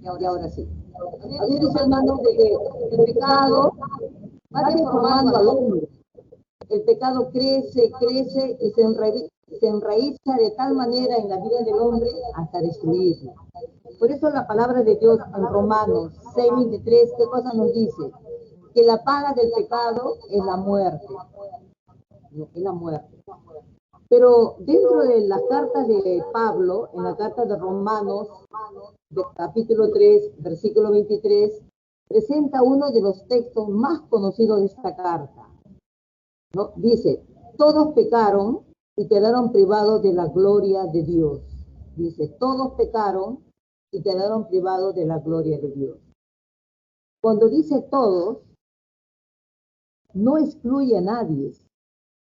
Y ahora sí. Así dice, hermano, de que el pecado va deformando al hombre. El pecado crece, crece y se enraiza de tal manera en la vida del hombre hasta destruirlo. Por eso la palabra de Dios en Romanos 6:23, ¿qué cosa nos dice? Que la paga del pecado es la muerte. Es la muerte. Pero dentro de las cartas de Pablo, en la carta de Romanos, de capítulo 3, versículo 23, presenta uno de los textos más conocidos de esta carta, ¿no? Dice, todos pecaron y quedaron privados de la gloria de Dios. Dice, todos pecaron y quedaron privados de la gloria de Dios. Cuando dice todos, no excluye a nadie.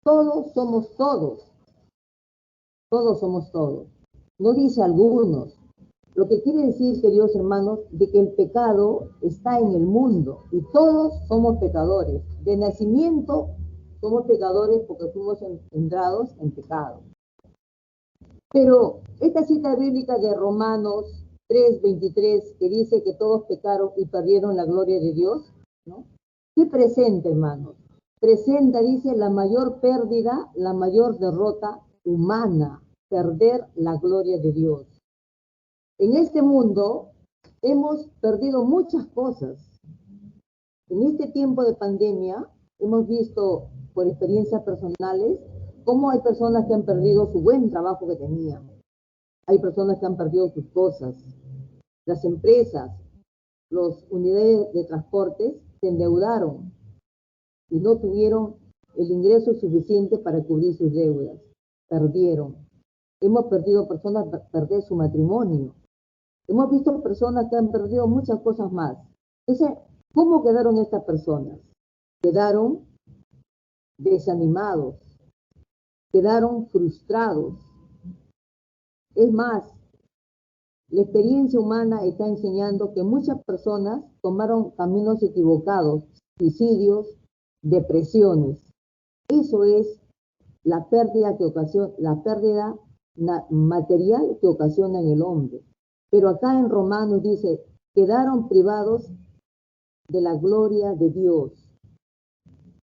Todos somos todos. Todos somos todos. No dice algunos. Lo que quiere decir, queridos hermanos, de que el pecado está en el mundo y todos somos pecadores. De nacimiento somos pecadores porque fuimos engendrados en pecado. Pero esta cita bíblica de Romanos 3:23, que dice que todos pecaron y perdieron la gloria de Dios, ¿no? ¿Qué presenta, hermanos? Presenta, dice, la mayor pérdida, la mayor derrota humana, perder la gloria de Dios. En este mundo hemos perdido muchas cosas. En este tiempo de pandemia hemos visto por experiencias personales cómo hay personas que han perdido su buen trabajo que tenían. Hay personas que han perdido sus cosas. Las empresas, las unidades de transportes se endeudaron y no tuvieron el ingreso suficiente para cubrir sus deudas. Perdieron. Hemos perdido personas perder su matrimonio. Hemos visto personas que han perdido muchas cosas más. Entonces, ¿cómo quedaron estas personas? Quedaron desanimados, quedaron frustrados. Es más, la experiencia humana está enseñando que muchas personas tomaron caminos equivocados, suicidios, depresiones. Eso es la pérdida material que ocasiona en el hombre. Pero acá en Romanos dice, quedaron privados de la gloria de Dios.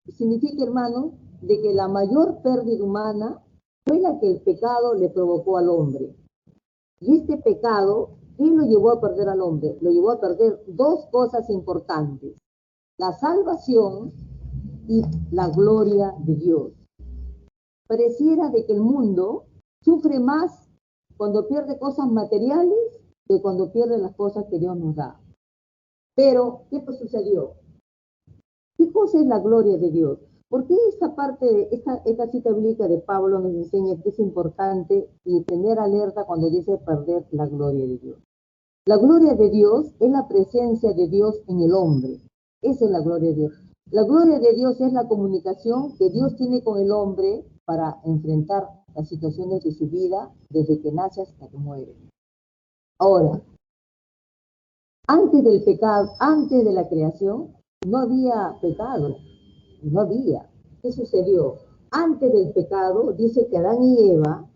Significa, hermano, de que la mayor pérdida humana fue la que el pecado le provocó al hombre. Y este pecado, ¿qué lo llevó a perder al hombre? Lo llevó a perder dos cosas importantes: la salvación y la gloria de Dios. Pareciera de que el mundo sufre más cuando pierde cosas materiales que cuando pierde las cosas que Dios nos da. Pero, ¿qué sucedió? ¿Qué cosa es la gloria de Dios? ¿Por qué esta parte, esta cita bíblica de Pablo nos enseña que es importante y tener alerta cuando dice perder la gloria de Dios? La gloria de Dios es la presencia de Dios en el hombre. Esa es la gloria de Dios. La gloria de Dios es la comunicación que Dios tiene con el hombre para enfrentar las situaciones de su vida desde que nace hasta que muere. Ahora, antes del pecado, antes de la creación, no había pecado. No había. ¿Qué sucedió? Antes del pecado, dice que Adán y Eva,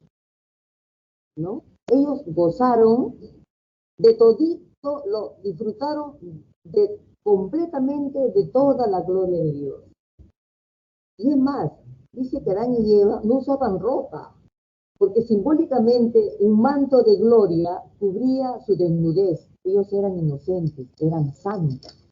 ¿no? Ellos gozaron de todito, disfrutaron completamente de toda la gloria de Dios. Y es más, dice que Adán y Eva no usaban ropa, porque simbólicamente un manto de gloria cubría su desnudez. Ellos eran inocentes, eran santos.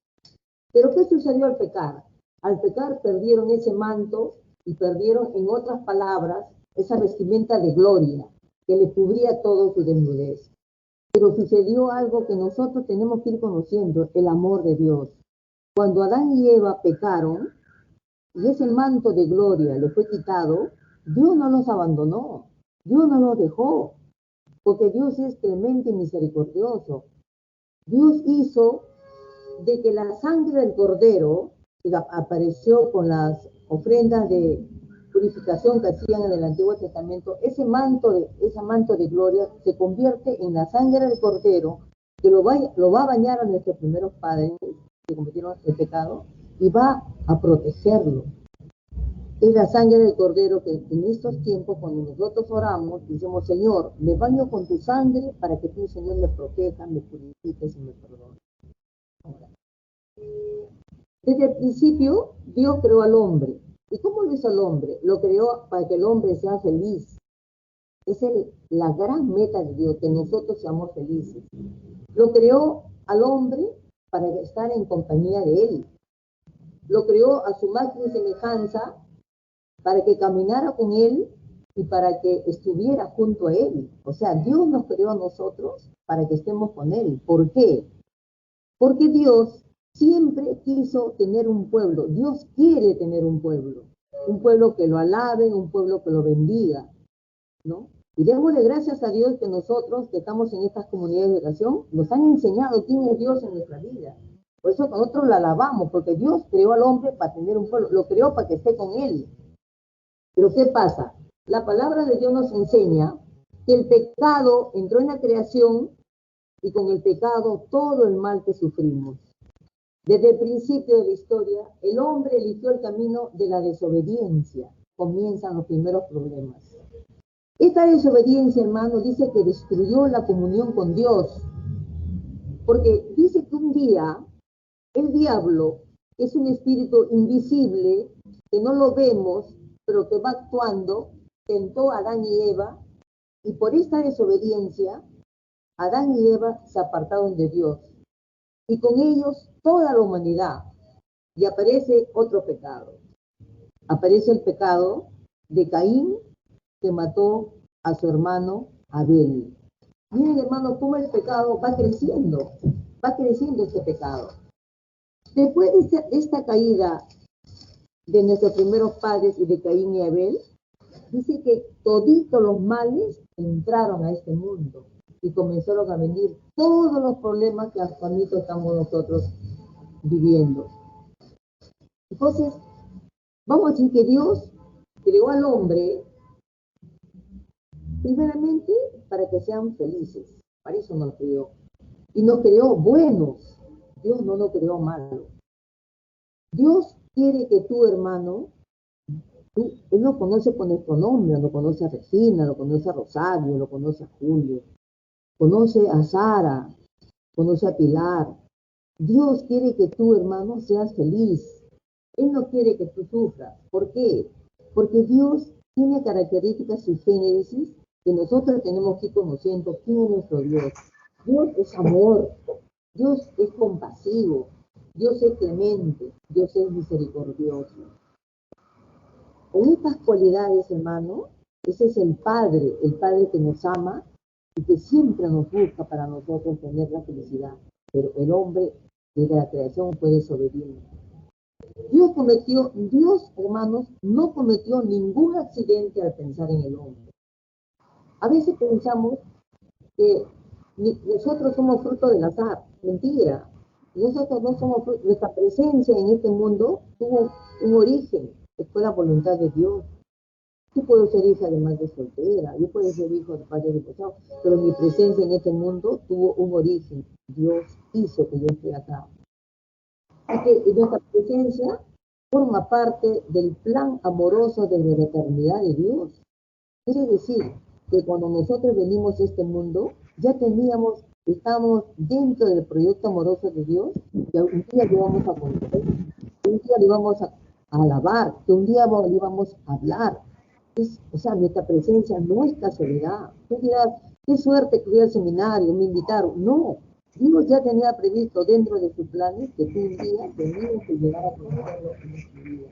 Pero ¿qué sucedió al pecar? Al pecar perdieron ese manto y perdieron, en otras palabras, esa vestimenta de gloria que le cubría todo su desnudez. Pero sucedió algo que nosotros tenemos que ir conociendo, el amor de Dios. Cuando Adán y Eva pecaron y ese manto de gloria le fue quitado, Dios no los abandonó, Dios no los dejó, porque Dios es clemente y misericordioso. Dios hizo de que la sangre del cordero que apareció con las ofrendas de purificación que hacían en el Antiguo Testamento, ese manto de gloria se convierte en la sangre del cordero que lo va a bañar a nuestros primeros padres que cometieron el pecado y va a protegerlo. Es la sangre del Cordero que en estos tiempos, cuando nosotros oramos, decimos, Señor, me baño con tu sangre para que tú, Señor, me protejas, me purifiques y me perdones. Desde el principio, Dios creó al hombre. ¿Y cómo lo hizo al hombre? Lo creó para que el hombre sea feliz. Es la gran meta de Dios, que nosotros seamos felices. Lo creó al hombre para estar en compañía de él. Lo creó a su imagen y semejanza para que caminara con él y para que estuviera junto a él. O sea, Dios nos creó a nosotros para que estemos con él. ¿Por qué? Porque Dios siempre quiso tener un pueblo. Dios quiere tener un pueblo que lo alabe, un pueblo que lo bendiga, ¿no? Y démosle gracias a Dios que nosotros que estamos en estas comunidades de oración nos han enseñado quién es Dios en nuestra vida. Por eso nosotros la alabamos, porque Dios creó al hombre para tener un pueblo, lo creó para que esté con él. Pero ¿qué pasa? La palabra de Dios nos enseña que el pecado entró en la creación y con el pecado todo el mal que sufrimos. Desde el principio de la historia, el hombre eligió el camino de la desobediencia. Comienzan los primeros problemas. Esta desobediencia, hermano, dice que destruyó la comunión con Dios. Porque dice que un día el diablo es un espíritu invisible que no lo vemos, pero que va actuando, tentó a Adán y Eva, y por esta desobediencia, Adán y Eva se apartaron de Dios, y con ellos toda la humanidad, y aparece otro pecado. Aparece el pecado de Caín, que mató a su hermano Abel. Miren, hermanos, cómo el pecado va creciendo este pecado. Después de esta caída de nuestros primeros padres y de Caín y Abel, dice que toditos los males entraron a este mundo y comenzaron a venir todos los problemas que actualmente estamos nosotros viviendo. Entonces, vamos a decir que Dios creó al hombre primeramente para que sean felices. Para eso nos creó. Y nos creó buenos. Dios no nos creó malos. Dios quiere que tú, hermano, Él nos conoce por nuestro nombre, lo conoce a Regina, lo conoce a Rosario, lo conoce a Julio, conoce a Sara, conoce a Pilar. Dios quiere que tú, hermano, seas feliz. Él no quiere que tú sufras. ¿Por qué? Porque Dios tiene características y génesis que nosotros tenemos que ir conociendo quién es nuestro Dios. Dios es amor, Dios es compasivo, Dios es clemente, Dios es misericordioso. Con estas cualidades, hermano, ese es el Padre que nos ama y que siempre nos busca para nosotros tener la felicidad. Pero el hombre desde la creación fue desobediente. Dios, hermanos, no cometió ningún accidente al pensar en el hombre. A veces pensamos que nosotros somos fruto del azar. Mentira. Nosotros no somos fruto. Nuestra presencia en este mundo tuvo un origen, que fue la voluntad de Dios. Yo puedo ser hija de madre soltera, yo puedo ser hijo de padre divorciado, pero mi presencia en este mundo tuvo un origen. Dios hizo que yo esté acá. Y que nuestra presencia forma parte del plan amoroso desde la eternidad de Dios. Quiere decir que cuando nosotros venimos a este mundo, ya estamos dentro del proyecto amoroso de Dios, que un día le vamos a conocer, que un día le vamos a alabar, que un día le vamos a hablar. O sea, nuestra presencia no es casualidad. Tú dirás, qué suerte que fui al seminario, me invitaron. No, Dios ya tenía previsto dentro de sus planes que tú un día tenías que llegar a conocerlo en tu vida.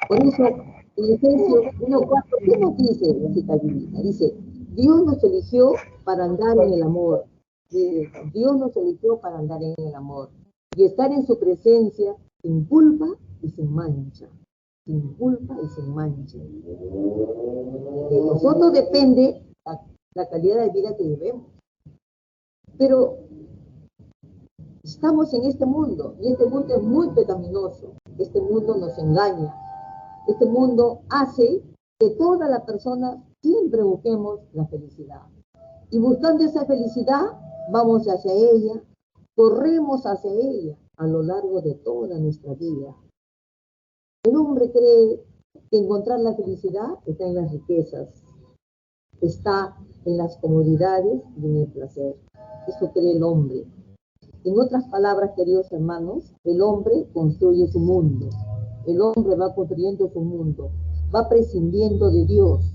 Por eso, en Efesios 1:4, ¿qué nos dice la cita bíblica? Dice, Dios nos eligió para andar en el amor. Dios nos eligió para andar en el amor y estar en su presencia sin culpa y sin mancha. Sin culpa y sin mancha. De nosotros depende la calidad de vida que llevemos. Pero estamos en este mundo y este mundo es muy pecaminoso. Este mundo nos engaña. Este mundo hace que todas las personas siempre busquemos la felicidad. Y buscando esa felicidad, vamos hacia ella, corremos hacia ella a lo largo de toda nuestra vida. El hombre cree que encontrar la felicidad está en las riquezas, está en las comodidades y en el placer. Eso cree el hombre. En otras palabras, queridos hermanos, el hombre construye su mundo. El hombre va construyendo su mundo, va prescindiendo de Dios.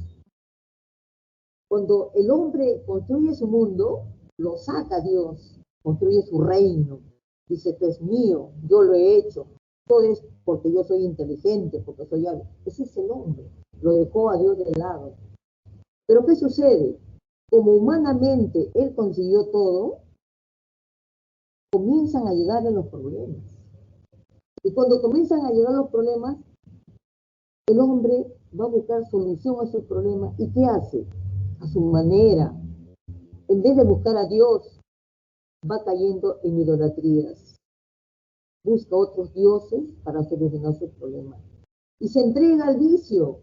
Cuando el hombre construye su mundo, lo saca Dios, construye su reino. Dice, esto es mío, yo lo he hecho. Todo es porque yo soy inteligente, porque soy algo. Ese es el hombre. Lo dejó a Dios de lado. Pero ¿qué sucede? Como humanamente él consiguió todo, comienzan a llegarle los problemas. Y cuando comienzan a llegar los problemas, el hombre va a buscar solución a sus problemas. ¿Y qué hace? A su manera. En vez de buscar a Dios, va cayendo en idolatrías. Busca otros dioses para solucionar sus problemas. Y se entrega al vicio.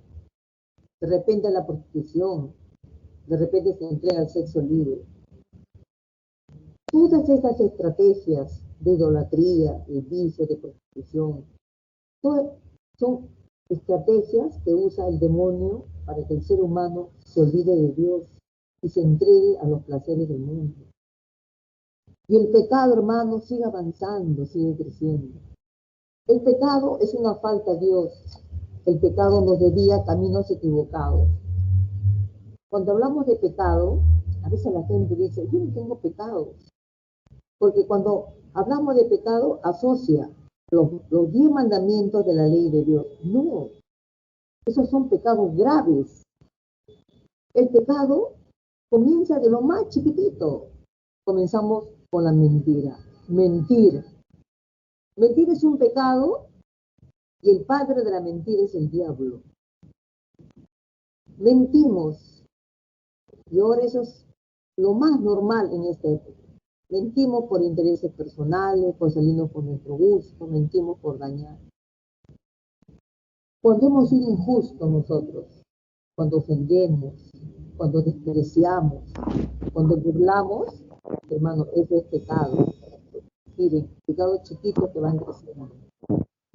De repente a la prostitución. De repente se entrega al sexo libre. Todas estas estrategias de idolatría, de vicio, de prostitución, todas son estrategias que usa el demonio para que el ser humano se olvide de Dios y se entregue a los placeres del mundo. Y el pecado, hermano, sigue avanzando, sigue creciendo. El pecado es una falta a Dios. El pecado nos desvía caminos equivocados. Cuando hablamos de pecado, a veces la gente dice, yo no tengo pecados. Porque cuando hablamos de pecado, asocia los 10 mandamientos de la ley de Dios. No, esos son pecados graves. El pecado comienza de lo más chiquitito. Comenzamos con la mentira. Mentir. Mentir es un pecado y el padre de la mentira es el diablo. Mentimos. Y ahora eso es lo más normal en esta época. Mentimos por intereses personales, por salirnos por nuestro gusto, mentimos por dañar. Cuando hemos sido injustos nosotros, cuando ofendemos, cuando despreciamos, cuando burlamos, hermano, eso es pecado. Miren, pecados chiquitos que van creciendo.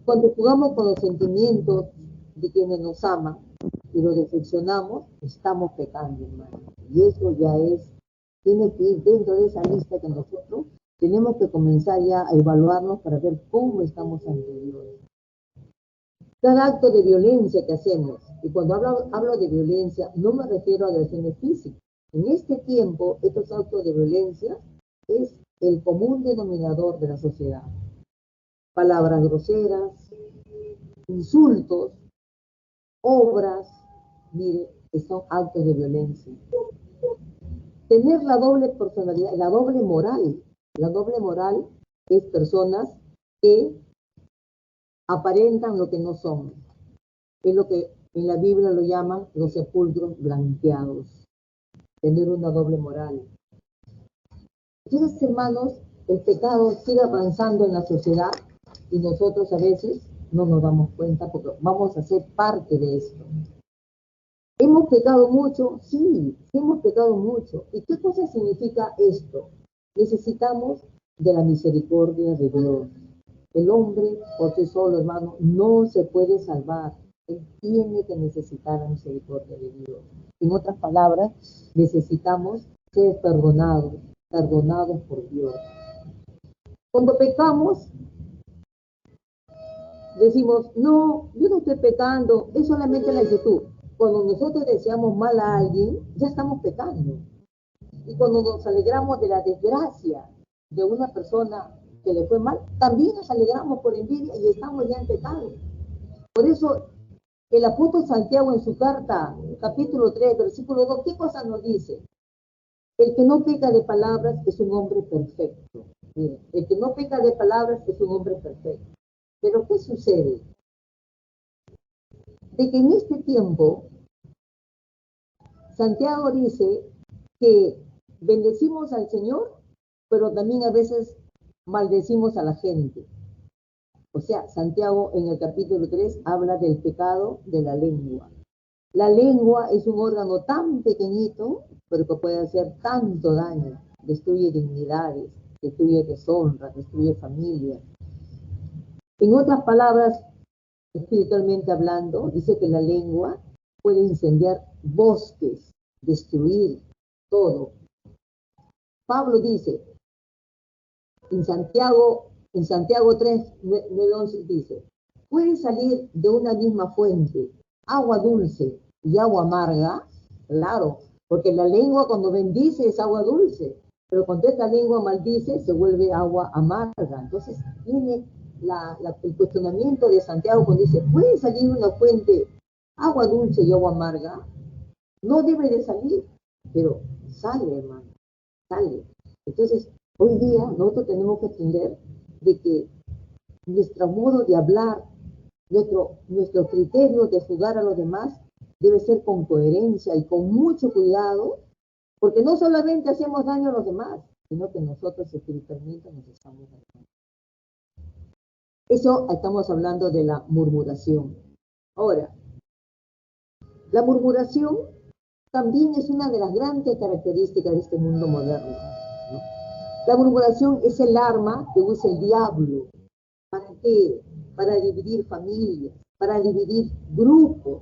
Cuando jugamos con los sentimientos de quienes nos aman y los decepcionamos, estamos pecando, hermano. Y eso ya tiene que ir dentro de esa lista que nosotros tenemos que comenzar ya a evaluarnos para ver cómo estamos ante Dios. Cada acto de violencia que hacemos, y cuando hablo de violencia, no me refiero a agresiones físicas. En este tiempo, estos actos de violencia es el común denominador de la sociedad. Palabras groseras, insultos, obras, mire, que son actos de violencia. Tener la doble personalidad, la doble moral. La doble moral es personas que aparentan lo que no son. Es lo que en la Biblia lo llaman los sepulcros blanqueados. Tener una doble moral. Entonces, hermanos, el pecado sigue avanzando en la sociedad y nosotros a veces no nos damos cuenta porque vamos a ser parte de esto. ¿Hemos pecado mucho? Sí, hemos pecado mucho. ¿Y qué cosa significa esto? Necesitamos de la misericordia de Dios. El hombre por sí solo, hermano, no se puede salvar. Él tiene que necesitar la misericordia de Dios. En otras palabras, necesitamos ser perdonados por Dios. Cuando pecamos, decimos, no, yo no estoy pecando, es solamente la actitud. Cuando nosotros deseamos mal a alguien, ya estamos pecando. Y cuando nos alegramos de la desgracia de una persona que le fue mal, también nos alegramos por envidia y estamos ya en pecado. Por eso, el apóstol Santiago en su carta, capítulo 3, versículo 2, ¿qué cosa nos dice? El que no peca de palabras es un hombre perfecto. Mira, el que no peca de palabras es un hombre perfecto. Pero ¿qué sucede? De que en este tiempo, Santiago dice que bendecimos al Señor, pero también a veces maldecimos a la gente. O sea, Santiago en el capítulo 3 habla del pecado de la lengua. La lengua es un órgano tan pequeñito, pero que puede hacer tanto daño. Destruye dignidades, destruye deshonra, destruye familia. En otras palabras, espiritualmente hablando, dice que la lengua puede incendiar bosques, destruir todo. Pablo dice, en Santiago 3, 9, 11 dice, puede salir de una misma fuente agua dulce y agua amarga, claro, porque la lengua cuando bendice es agua dulce, pero cuando esta lengua maldice se vuelve agua amarga. Entonces viene el cuestionamiento de Santiago cuando dice, ¿puede salir de una fuente agua dulce y agua amarga? No debe de salir, pero sale, hermano, sale. Entonces, hoy día nosotros tenemos que entender de que nuestro modo de hablar, nuestro criterio de juzgar a los demás debe ser con coherencia y con mucho cuidado, porque no solamente hacemos daño a los demás, sino que nosotros espiritualmente nos estamos dañando. Eso estamos hablando de la murmuración. Ahora, la murmuración también es una de las grandes características de este mundo moderno, ¿no? La murmuración es el arma que usa el diablo. ¿Para qué? Para dividir familias, para dividir grupos,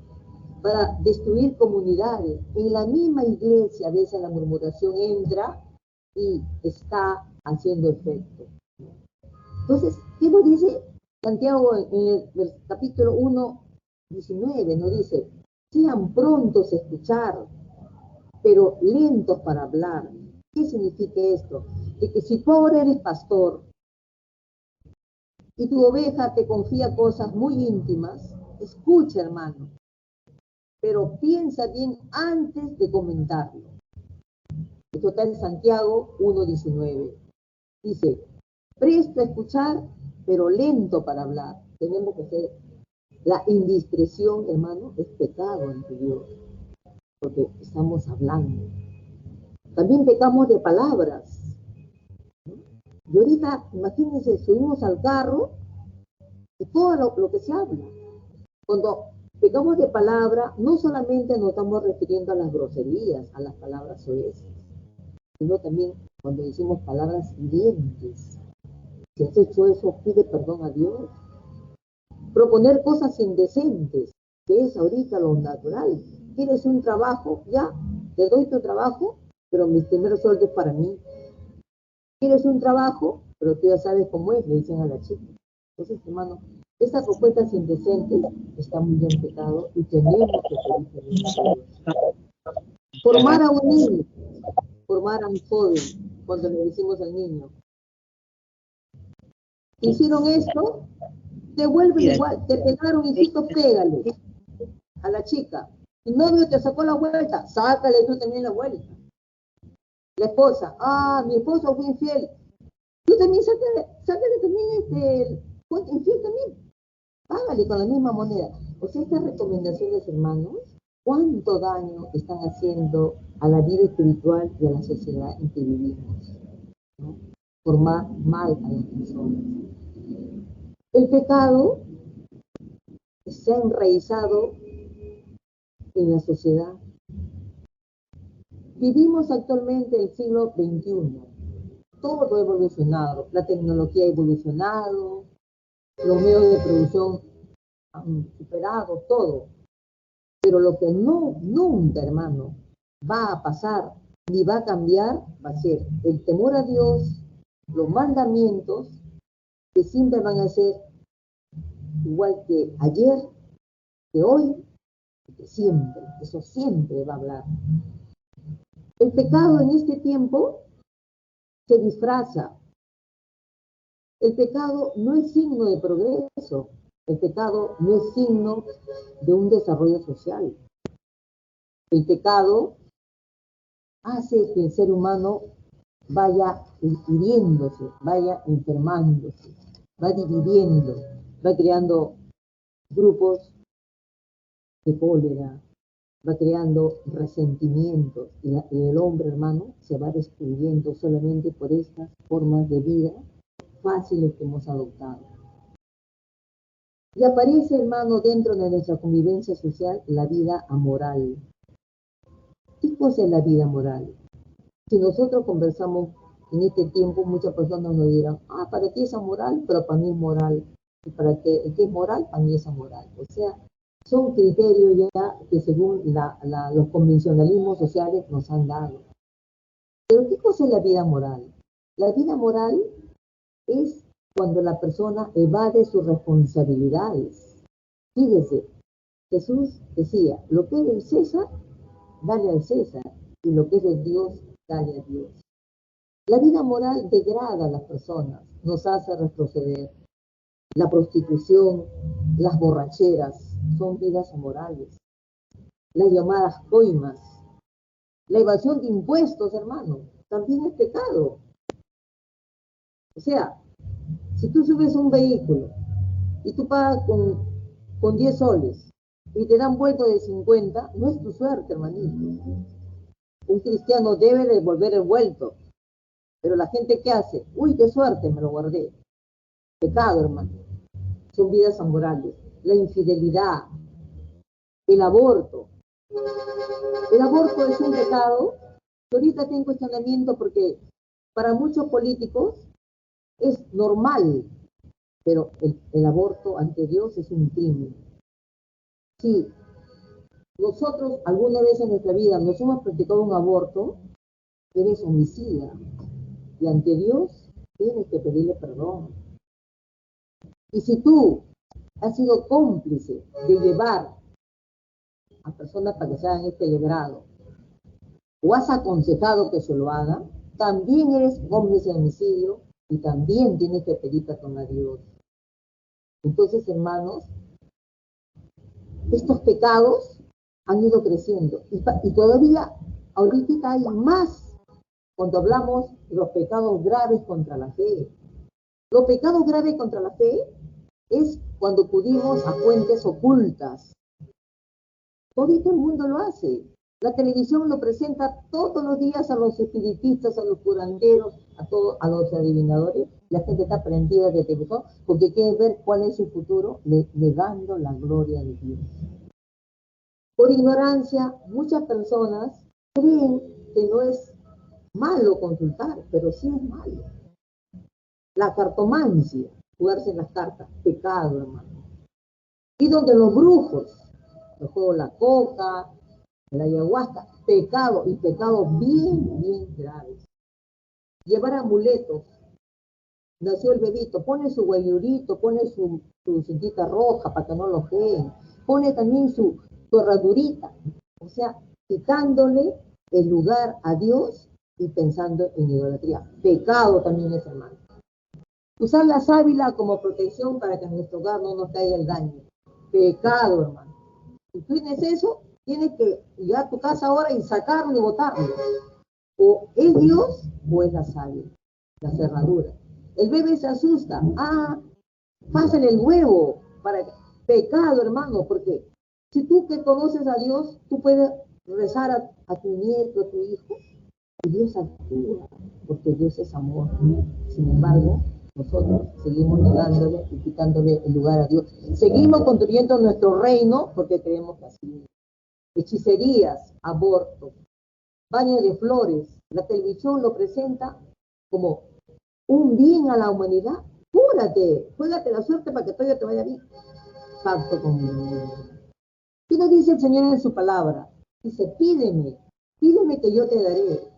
para destruir comunidades. En la misma iglesia a veces la murmuración entra y está haciendo efecto. Entonces, ¿qué nos dice Santiago en el capítulo 1, 19? Nos dice, sean prontos a escuchar, pero lentos para hablar. ¿Qué significa esto? De que si tú ahora eres pastor y tu oveja te confía cosas muy íntimas, escucha, hermano, pero piensa bien antes de comentarlo. Esto está en Santiago 1:19. Dice, presto a escuchar, pero lento para hablar. Tenemos que ser, la indiscreción, hermano, es pecado ante Dios, porque estamos hablando. También pecamos de palabras. Y ahorita, imagínense, subimos al carro y todo lo que se habla. Cuando pecamos de palabra, no solamente nos estamos refiriendo a las groserías, a las palabras soeces, sino también cuando decimos palabras hirientes. Si has hecho eso, pide perdón a Dios. Proponer cosas indecentes, que es ahorita lo natural. ¿Quieres un trabajo? Ya, te doy tu trabajo, pero mis primeros sueldos es para mí. ¿Quieres un trabajo? Pero tú ya sabes cómo es, le dicen a la chica. Entonces, hermano, estas propuestas indecentes están muy bien pecado y tenemos que pedir perdón a Dios. Formar a un niño, formar a un joven, cuando le decimos al niño, hicieron esto, te vuelven igual, te pegaron, hijito, pégale a la chica. El novio te sacó la vuelta, sácale tú también la vuelta. La esposa, mi esposo fue infiel. Tú también sácale también infiel también. Págale con la misma moneda. O sea, estas recomendaciones, hermanos, ¿cuánto daño están haciendo a la vida espiritual y a la sociedad en que vivimos? ¿No? Formar mal a las personas. El pecado se ha enraizado en la sociedad. Vivimos actualmente el siglo XXI. Todo ha evolucionado. La tecnología ha evolucionado, los medios de producción han superado todo. Pero lo que nunca, hermano, va a pasar ni va a cambiar va a ser el temor a Dios, los mandamientos, que siempre van a ser igual que ayer, que hoy, que siempre. Eso siempre va a hablar. El pecado en este tiempo se disfraza. El pecado no es signo de progreso. El pecado no es signo de un desarrollo social. El pecado hace que el ser humano vaya hiriéndose, vaya enfermándose, va dividiendo, va creando grupos de cólera, va creando resentimientos y el hombre, hermano, se va destruyendo solamente por estas formas de vida fáciles que hemos adoptado. Y aparece, hermano, dentro de nuestra convivencia social la vida amoral. ¿Qué cosa es la vida moral? Si nosotros conversamos en este tiempo, muchas personas nos dirán, para ti es amoral, pero para mí es moral. Y para que el que es moral, también es amoral. O sea, son criterios ya que según los convencionalismos sociales nos han dado. Pero ¿qué cosa es la vida moral? La vida moral es cuando la persona evade sus responsabilidades. Fíjese, Jesús decía, lo que es del César, dale al César, y lo que es de Dios, dale a Dios. La vida moral degrada a las personas, nos hace retroceder. La prostitución, las borracheras, son vidas amorales. Las llamadas coimas, la evasión de impuestos, hermano, también es pecado. O sea, si tú subes un vehículo y tú pagas con 10 soles y te dan vuelto de 50, no es tu suerte, hermanito. Un cristiano debe devolver el vuelto. Pero la gente, ¿qué hace? Uy, qué suerte, me lo guardé. Pecado, hermano. Son vidas amorales. La infidelidad, el aborto. El aborto es un pecado que ahorita tengo cuestionamiento porque para muchos políticos es normal, pero el aborto ante Dios es un crimen. Si nosotros alguna vez en nuestra vida nos hemos practicado un aborto, eres homicida y ante Dios tienes que pedirle perdón. Y si tú has sido cómplice de llevar a personas para que se hagan este legrado o has aconsejado que se lo hagan, también eres cómplice de homicidio y también tienes que pedir perdón a Dios. Entonces, hermanos, estos pecados han ido creciendo y todavía ahorita hay más cuando hablamos de los pecados graves contra la fe. Los pecados graves contra la fe es cuando acudimos a fuentes ocultas. Todo el mundo lo hace. La televisión lo presenta todos los días a los espiritistas, a los curanderos, a los adivinadores. La gente está prendida de televisión porque quiere ver cuál es su futuro, negando la gloria de Dios. Por ignorancia, muchas personas creen que no es malo consultar, pero sí es malo. La cartomancia, jugarse las cartas, pecado, hermano. Y donde los brujos, el juego la coca, la ayahuasca, pecado, y pecados bien graves. Llevar amuletos. Nació el bebito, pone su guayurito, pone su cintita roja para que no lo ojeen, pone también su herradurita, o sea, quitándole el lugar a Dios y pensando en idolatría. Pecado también es, hermano. Usar la sábila como protección para que en nuestro hogar no nos caiga el daño. Pecado, hermano. Si tú tienes eso, tienes que ir a tu casa ahora y sacarlo y botarlo. O es Dios o es la sábila, la cerradura. El bebé se asusta. Pásale el huevo. Pecado, hermano, porque si tú que conoces a Dios, tú puedes rezar a tu nieto, a tu hijo, y Dios actúa, porque Dios es amor. Sin embargo, nosotros seguimos negándole y quitándole el lugar a Dios. Seguimos construyendo nuestro reino porque creemos que así. Hechicerías, aborto, baño de flores. La televisión lo presenta como un bien a la humanidad. Juégate la suerte para que todavía te vaya bien. Pacto con Dios. ¿Qué nos dice el Señor en su palabra? Dice, pídeme que yo te daré.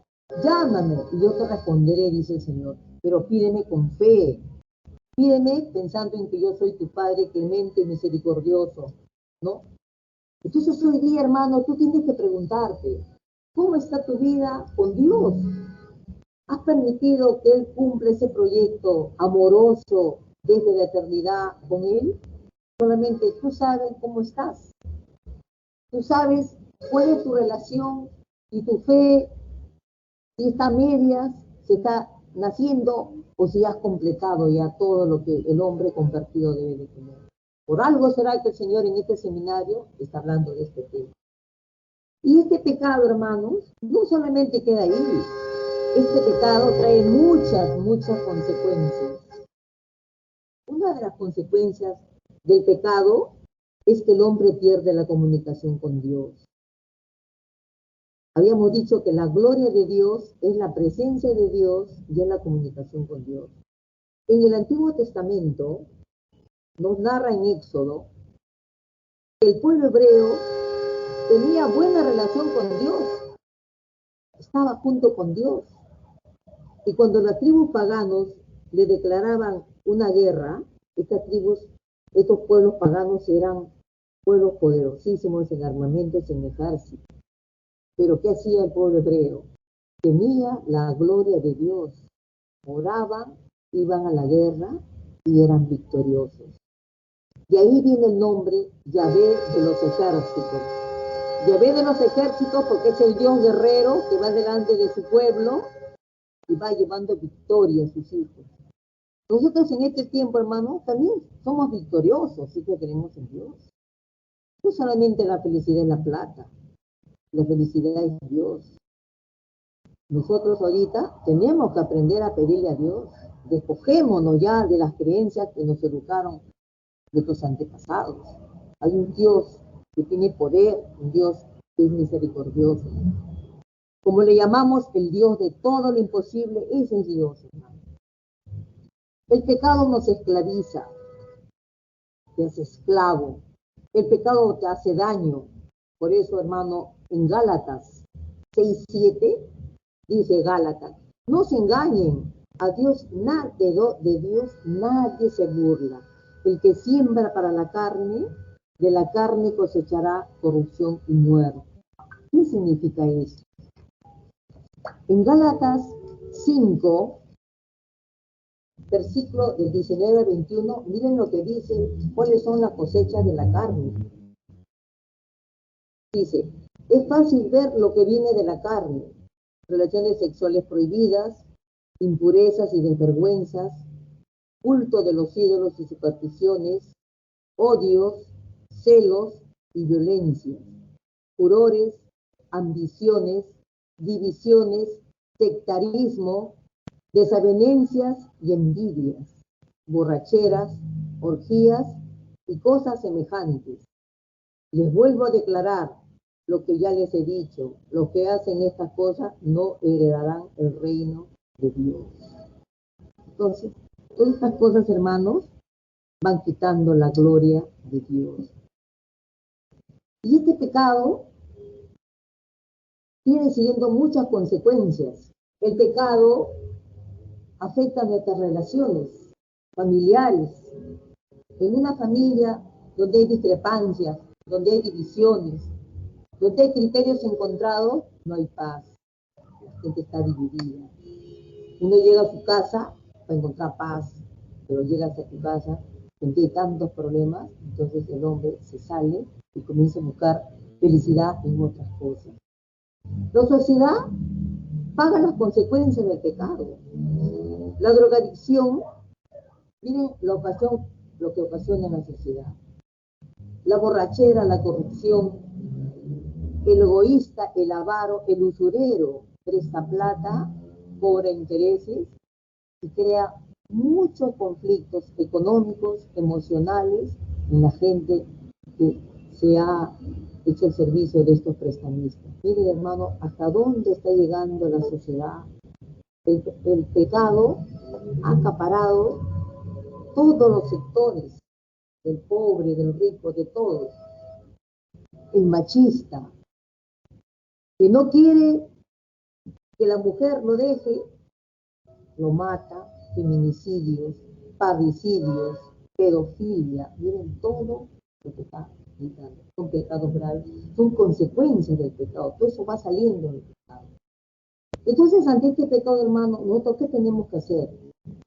Llámame y yo te responderé, dice el Señor. Pero pídeme con fe. Pídeme pensando en que yo soy tu Padre clemente y misericordioso, ¿no? Entonces hoy día, hermano, tú tienes que preguntarte, ¿cómo está tu vida con Dios? ¿Has permitido que Él cumpla ese proyecto amoroso desde la eternidad con Él? Solamente tú sabes cómo estás. Tú sabes cuál es tu relación y tu fe, si está a medias, si está naciendo o si has completado ya todo lo que el hombre convertido debe de tener. Por algo será que el Señor en este seminario está hablando de este tema. Y este pecado, hermanos, no solamente queda ahí. Este pecado trae muchas consecuencias. Una de las consecuencias del pecado es que el hombre pierde la comunicación con Dios. Habíamos dicho que la gloria de Dios es la presencia de Dios y es la comunicación con Dios. En el Antiguo Testamento, nos narra en Éxodo que el pueblo hebreo tenía buena relación con Dios, estaba junto con Dios. Y cuando las tribus paganos le declaraban una guerra, estas tribus, estos pueblos paganos eran pueblos poderosísimos en armamentos, en ejército. Pero ¿qué hacía el pueblo hebreo? Tenía la gloria de Dios. Oraban, iban a la guerra y eran victoriosos. De ahí viene el nombre Yahvé de los ejércitos. Yahvé de los ejércitos porque es el Dios guerrero que va delante de su pueblo y va llevando victoria a sus hijos. Nosotros en este tiempo, hermano, también somos victoriosos si que creemos en Dios. No solamente la felicidad es la plata, la felicidad es Dios. Nosotros ahorita tenemos que aprender a pedirle a Dios. Despojémonos ya de las creencias que nos educaron nuestros antepasados. Hay un Dios que tiene poder, un Dios que es misericordioso. Como le llamamos el Dios de todo lo imposible, ese es Dios, hermano. El pecado nos esclaviza, te hace esclavo. El pecado te hace daño. Por eso, hermano, en Gálatas 6:7 dice Gálatas, no se engañen, a Dios de Dios nadie se burla. El que siembra para la carne, de la carne cosechará corrupción y muerte. ¿Qué significa eso? En Gálatas 5, versículo del 19 al 21, miren lo que dice, cuáles son las cosechas de la carne. Dice, es fácil ver lo que viene de la carne, relaciones sexuales prohibidas, impurezas y desvergüenzas, culto de los ídolos y supersticiones, odios, celos y violencias, furores, ambiciones, divisiones, sectarismo, desavenencias y envidias, borracheras, orgías y cosas semejantes. Les vuelvo a declarar lo que ya les he dicho, los que hacen estas cosas no heredarán el reino de Dios. Entonces, todas estas cosas, hermanos, van quitando la gloria de Dios. Y este pecado tiene siguiendo muchas consecuencias. El pecado afecta nuestras relaciones familiares. En una familia donde hay discrepancias, donde hay divisiones, donde hay criterios encontrados, no hay paz. La gente está dividida. Uno llega a su casa para encontrar paz, pero llegas a tu casa donde hay tantos problemas, entonces el hombre se sale y comienza a buscar felicidad en otras cosas. La sociedad paga las consecuencias del pecado. La drogadicción, miren lo que ocasiona en la sociedad. La borrachera, la corrupción, el egoísta, el avaro, el usurero, presta plata, cobra intereses y crea muchos conflictos económicos, emocionales en la gente que se ha hecho el servicio de estos prestamistas. Miren, hermano, hasta dónde está llegando la sociedad. El pecado ha acaparado todos los sectores, del pobre, del rico, de todos. El machista, que no quiere que la mujer lo deje, lo mata, feminicidios, parricidios, pedofilia, miren todo lo que está gritando. Son pecados graves, son consecuencias del pecado, todo eso va saliendo del pecado. Entonces, ante este pecado, hermano, nosotros ¿qué tenemos que hacer?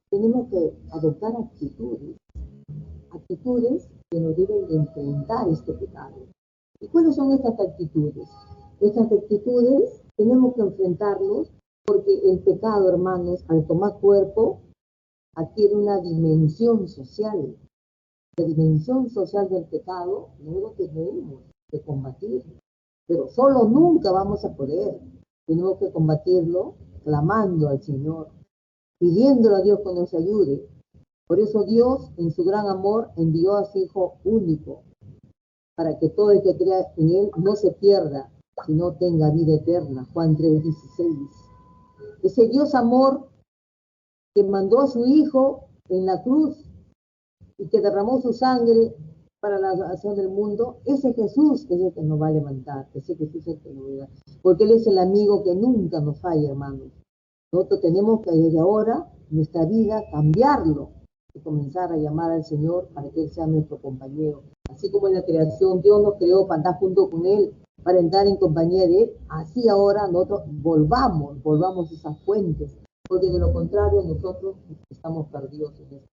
Tenemos que adoptar actitudes que nos deben de enfrentar este pecado. ¿Y cuáles son estas actitudes? Estas actitudes tenemos que enfrentarlos porque el pecado, hermanos, al tomar cuerpo, adquiere una dimensión social. La dimensión social del pecado, luego tenemos que combatirlo. Pero solo nunca vamos a poder. Tenemos que combatirlo clamando al Señor, pidiéndole a Dios que nos ayude. Por eso Dios, en su gran amor, envió a su Hijo único, para que todo el que crea en Él no se pierda, sino tenga vida eterna. Juan 3:16. Ese Dios amor que mandó a su Hijo en la cruz y que derramó su sangre para la salvación del mundo, ese Jesús es el que nos va a levantar, ese Jesús es el que nos va a ayudar, porque Él es el amigo que nunca nos falla, hermanos. Nosotros tenemos que desde ahora, nuestra vida, cambiarlo y comenzar a llamar al Señor para que Él sea nuestro compañero. Así como en la creación Dios nos creó para andar junto con Él, para entrar en compañía de Él, así ahora nosotros volvamos esas fuentes, porque de lo contrario nosotros estamos perdidos en esto.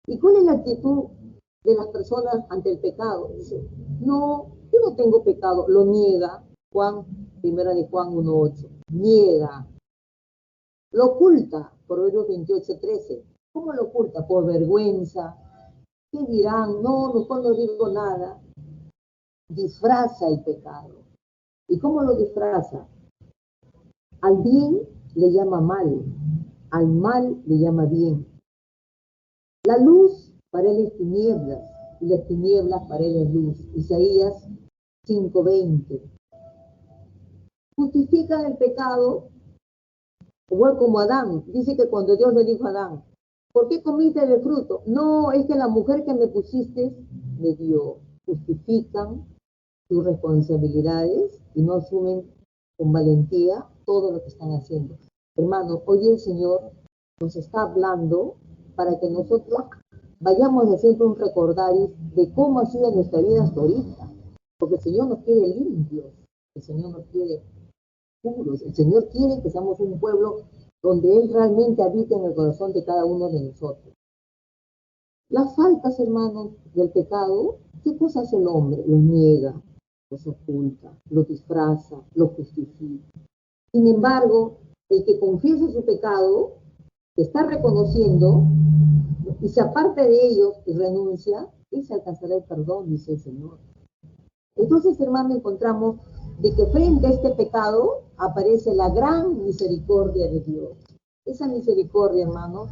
¿Y cuál es la actitud de las personas ante el pecado? Dice, no, yo no tengo pecado, lo niega. Primera de Juan 1:8, niega. Lo oculta, Proverbios 28:13. ¿Cómo lo oculta? Por vergüenza. ¿Qué dirán? No, mejor no digo nada. Disfraza el pecado. ¿Y cómo lo disfraza? Al bien le llama mal, al mal le llama bien. La luz para él es tinieblas, y las tinieblas para él es luz. Isaías 5:20. Justifican el pecado, igual como Adán. Dice que cuando Dios le dijo a Adán, ¿por qué comiste del fruto? No, es que la mujer que me pusiste me dio. Justifican sus responsabilidades y no asumen con valentía todo lo que están haciendo. Hermanos, hoy el Señor nos está hablando para que nosotros vayamos haciendo un recordaris de cómo ha sido nuestra vida hasta ahorita. Porque el Señor nos quiere limpios, el Señor nos quiere puros, el Señor quiere que seamos un pueblo donde Él realmente habite en el corazón de cada uno de nosotros. Las faltas, hermanos, del pecado, ¿qué cosa hace el hombre? Los niega, los oculta, los disfraza, los justifica. Sin embargo, el que confiesa su pecado, está reconociendo y se aparta de ellos y renuncia, ese alcanzará el perdón, dice el Señor. Entonces, hermano, encontramos de que frente a este pecado aparece la gran misericordia de Dios. Esa misericordia, hermano,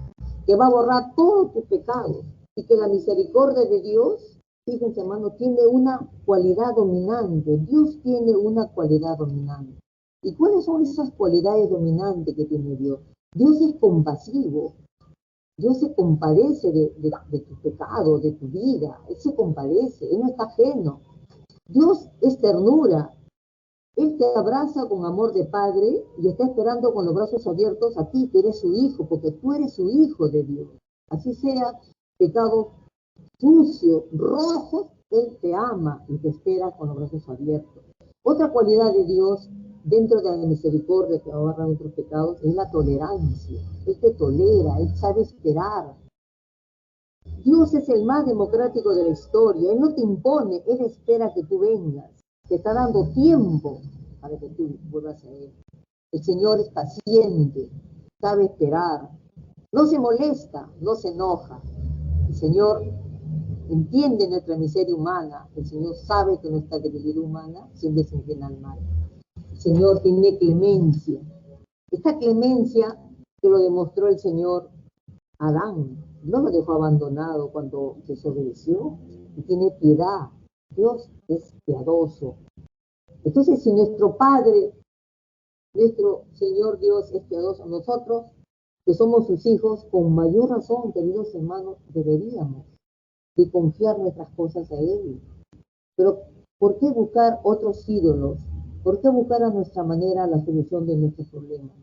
que va a borrar todos tus pecados. Y que la misericordia de Dios, fíjense, hermano, tiene una cualidad dominante. Dios tiene una cualidad dominante. ¿Y cuáles son esas cualidades dominantes que tiene Dios? Dios es compasivo. Dios se compadece de tu pecado, de tu vida. Él se compadece, Él no está ajeno. Dios es ternura. Él te abraza con amor de padre y está esperando con los brazos abiertos a ti, que eres su hijo, porque tú eres su hijo de Dios. Así sea pecado sucio, rojo, Él te ama y te espera con los brazos abiertos. Otra cualidad de Dios, dentro de la misericordia que abarra nuestros pecados, es la tolerancia. Él te tolera, Él sabe esperar. Dios es el más democrático de la historia. Él no te impone, Él espera que tú vengas. Te está dando tiempo para que tú vuelvas a Él. El Señor es paciente, sabe esperar. No se molesta, no se enoja. El Señor entiende nuestra miseria humana. El Señor sabe que nuestra debilidad humana siempre se inclina al mal. El Señor tiene clemencia. Esta clemencia que lo demostró el Señor a Adán. No lo dejó abandonado cuando desobedeció. Y tiene piedad. Dios es piadoso. Entonces, si nuestro Padre, nuestro Señor Dios es piadoso, nosotros, que somos sus hijos, con mayor razón, queridos hermanos, deberíamos de confiar nuestras cosas a Él. Pero, ¿por qué buscar otros ídolos? ¿Por qué buscar a nuestra manera la solución de nuestros problemas?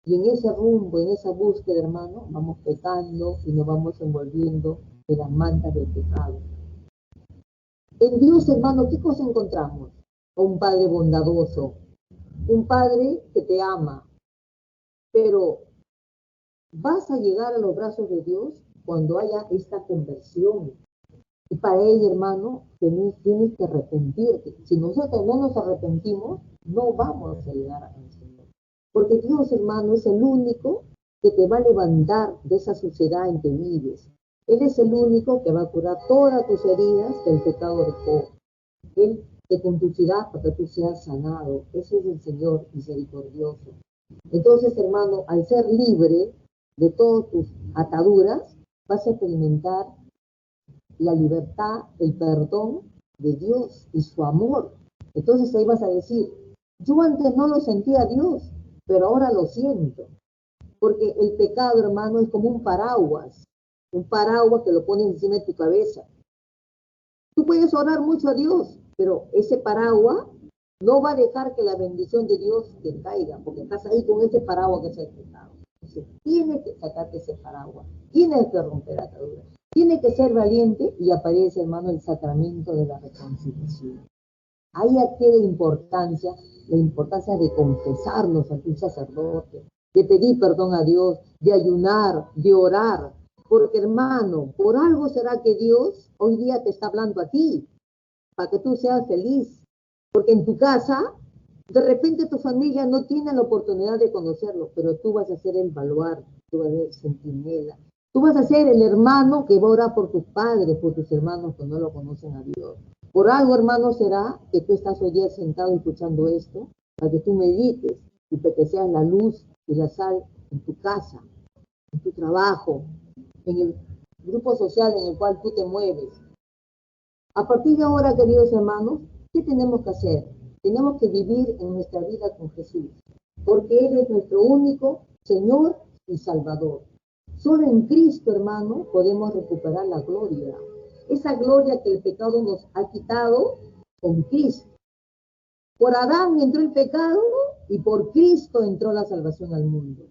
Y en ese rumbo, en esa búsqueda, hermano, vamos pecando y nos vamos envolviendo en las mantas del pecado. En Dios, hermano, ¿qué cosa encontramos? Un Padre bondadoso, un Padre que te ama, pero vas a llegar a los brazos de Dios cuando haya esta conversión. Y para ello, hermano, tienes que arrepentirte. Si nosotros no nos arrepentimos, no vamos a llegar al Señor. Porque Dios, hermano, es el único que te va a levantar de esa suciedad en que vives. Él es el único que va a curar todas tus heridas que el pecado dejó. Él te conducirá para que tú seas sanado. Ese es el Señor misericordioso. Entonces, hermano, al ser libre de todas tus ataduras, vas a experimentar la libertad, el perdón de Dios y su amor. Entonces ahí vas a decir, yo antes no lo sentía a Dios, pero ahora lo siento. Porque el pecado, hermano, es como un paraguas un paraguas que lo pones encima de tu cabeza. Tú puedes orar mucho a Dios, pero ese paraguas no va a dejar que la bendición de Dios te caiga, porque estás ahí con ese paraguas que es el pecado. Entonces, tienes que sacarte ese paraguas, tienes que romper ataduras, tienes que ser valiente y aparece, hermano, el sacramento de la reconciliación. Ahí adquiere importancia, la importancia de confesarnos ante un sacerdote, de pedir perdón a Dios, de ayunar, de orar. Porque, hermano, por algo será que Dios hoy día te está hablando a ti, para que tú seas feliz. Porque en tu casa, de repente tu familia no tiene la oportunidad de conocerlo, pero tú vas a ser el baluarte, tú vas a ser el centinela. Tú vas a ser el hermano que va a orar por tus padres, por tus hermanos que no lo conocen a Dios. Por algo, hermano, será que tú estás hoy día sentado escuchando esto, para que tú medites y para que seas la luz y la sal en tu casa, en tu trabajo, en el grupo social en el cual tú te mueves. A partir de ahora, queridos hermanos, ¿qué tenemos que hacer? Tenemos que vivir en nuestra vida con Jesús, porque Él es nuestro único Señor y Salvador. Solo en Cristo, hermano, podemos recuperar la gloria. Esa gloria que el pecado nos ha quitado con Cristo. Por Adán entró el pecado y por Cristo entró la salvación al mundo.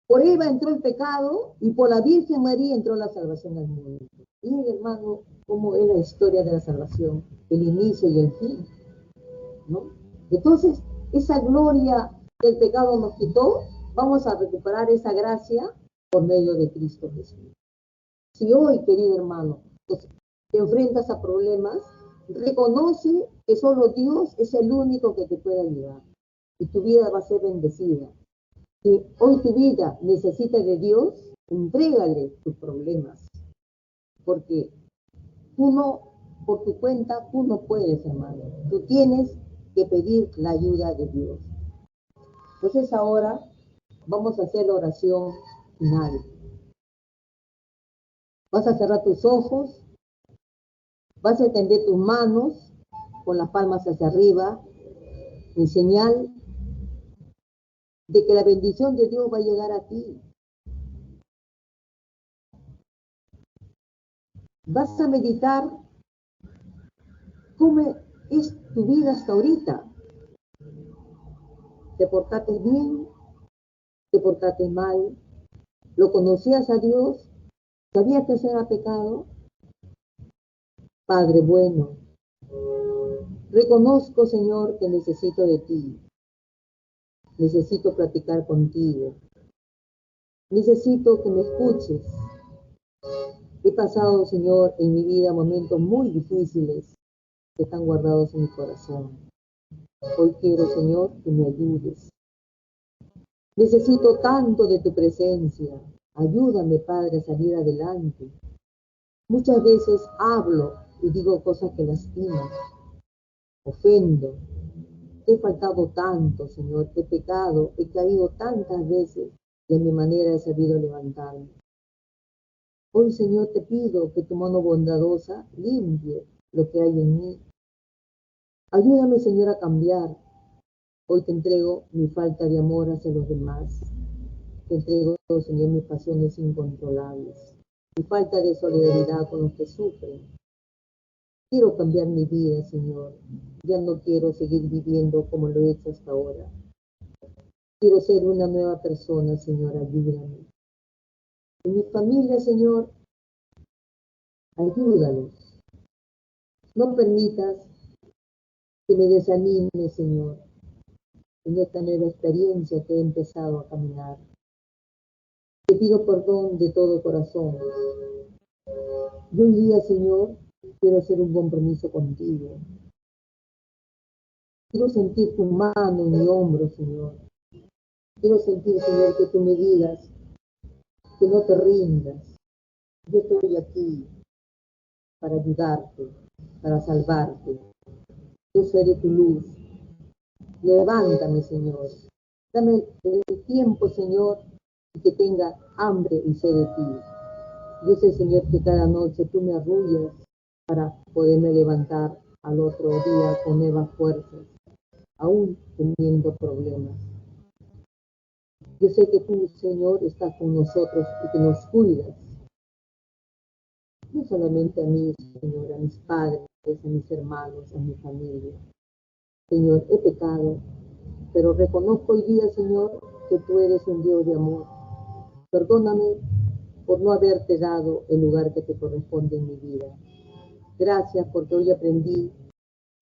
Por Eva entró el pecado y por la Virgen María entró la salvación al mundo. Y hermano, cómo es la historia de la salvación, el inicio y el fin, ¿no? Entonces, esa gloria que el pecado nos quitó, vamos a recuperar esa gracia por medio de Cristo Jesús. Si hoy, querido hermano, pues, te enfrentas a problemas, reconoce que solo Dios es el único que te puede ayudar y tu vida va a ser bendecida. Si hoy tu vida necesita de Dios, entrégale tus problemas, porque tú no, por tu cuenta, tú no puedes, hermano. Tú tienes que pedir la ayuda de Dios. Entonces ahora vamos a hacer la oración final. Vas a cerrar tus ojos, vas a extender tus manos con las palmas hacia arriba, en señal de que la bendición de Dios va a llegar a ti. Vas a meditar cómo es tu vida hasta ahorita. ¿Te portaste bien? ¿Te portaste mal? ¿Lo conocías a Dios? ¿Sabías que eso era pecado? Padre bueno, reconozco, Señor, que necesito de ti. Necesito platicar contigo. Necesito que me escuches. He pasado, Señor, en mi vida momentos muy difíciles que están guardados en mi corazón. Hoy quiero, Señor, que me ayudes. Necesito tanto de tu presencia. Ayúdame, Padre, a salir adelante. Muchas veces hablo y digo cosas que lastiman, ofendo. Te he faltado tanto, Señor, he pecado, he caído tantas veces y a mi manera he sabido levantarme. Hoy, Señor, te pido que tu mano bondadosa limpie lo que hay en mí. Ayúdame, Señor, a cambiar. Hoy te entrego mi falta de amor hacia los demás. Te entrego, Señor, mis pasiones incontrolables, mi falta de solidaridad con los que sufren. Quiero cambiar mi vida, Señor. Ya no quiero seguir viviendo como lo he hecho hasta ahora. Quiero ser una nueva persona, Señor, ayúdame. En mi familia, Señor, ayúdalos. No permitas que me desanime, Señor, en esta nueva experiencia que he empezado a caminar. Te pido perdón de todo corazón. Yo hoy día, Señor, quiero hacer un compromiso contigo. Quiero sentir tu mano en mi hombro, Señor. Quiero sentir, Señor, que tú me digas que no te rindas. Yo estoy aquí para ayudarte, para salvarte. Yo seré tu luz. Levántame, Señor. Dame el tiempo, Señor, y que tenga hambre y sed de ti. Yo sé, Señor, que cada noche tú me arrullas para poderme levantar al otro día con nuevas fuerzas, aún teniendo problemas. Yo sé que tú, Señor, estás con nosotros y que nos cuidas. No solamente a mí, Señor, a mis padres, a mis hermanos, a mi familia. Señor, he pecado, pero reconozco hoy día, Señor, que tú eres un Dios de amor. Perdóname por no haberte dado el lugar que te corresponde en mi vida. Gracias porque hoy aprendí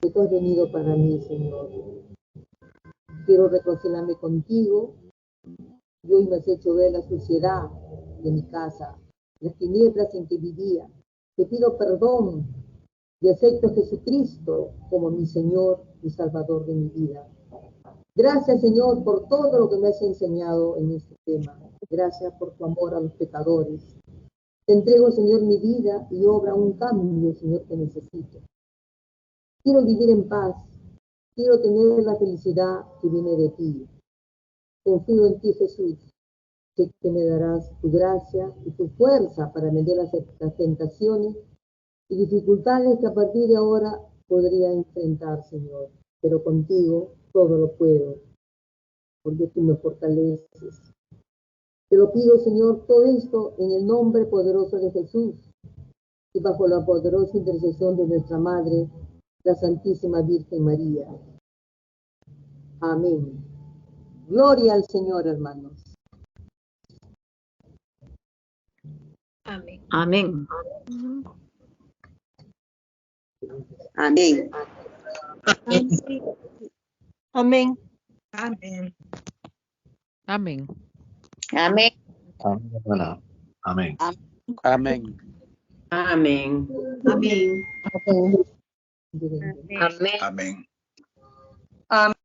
que tú has venido para mí, Señor. Quiero reconciliarme contigo y hoy me has hecho ver la suciedad de mi casa, las tinieblas en que vivía. Te pido perdón y acepto a Jesucristo como mi Señor y Salvador de mi vida. Gracias, Señor, por todo lo que me has enseñado en este tema. Gracias por tu amor a los pecadores. Te entrego, Señor, mi vida y obra un cambio, Señor, que necesito. Quiero vivir en paz. Quiero tener la felicidad que viene de ti. Confío en ti, Jesús. Sé que me darás tu gracia y tu fuerza para vencer las tentaciones y dificultades que a partir de ahora podría enfrentar, Señor. Pero contigo todo lo puedo, porque tú me fortaleces. Te lo pido, Señor, todo esto en el nombre poderoso de Jesús y bajo la poderosa intercesión de nuestra Madre, la Santísima Virgen María. Amén. Gloria al Señor, hermanos. Amén. Amén. Amén. Amén. Amén. Amén. Amén. Amén, hermana. Amén. Amén. Amén. Amén. Amén. Amén. Amén.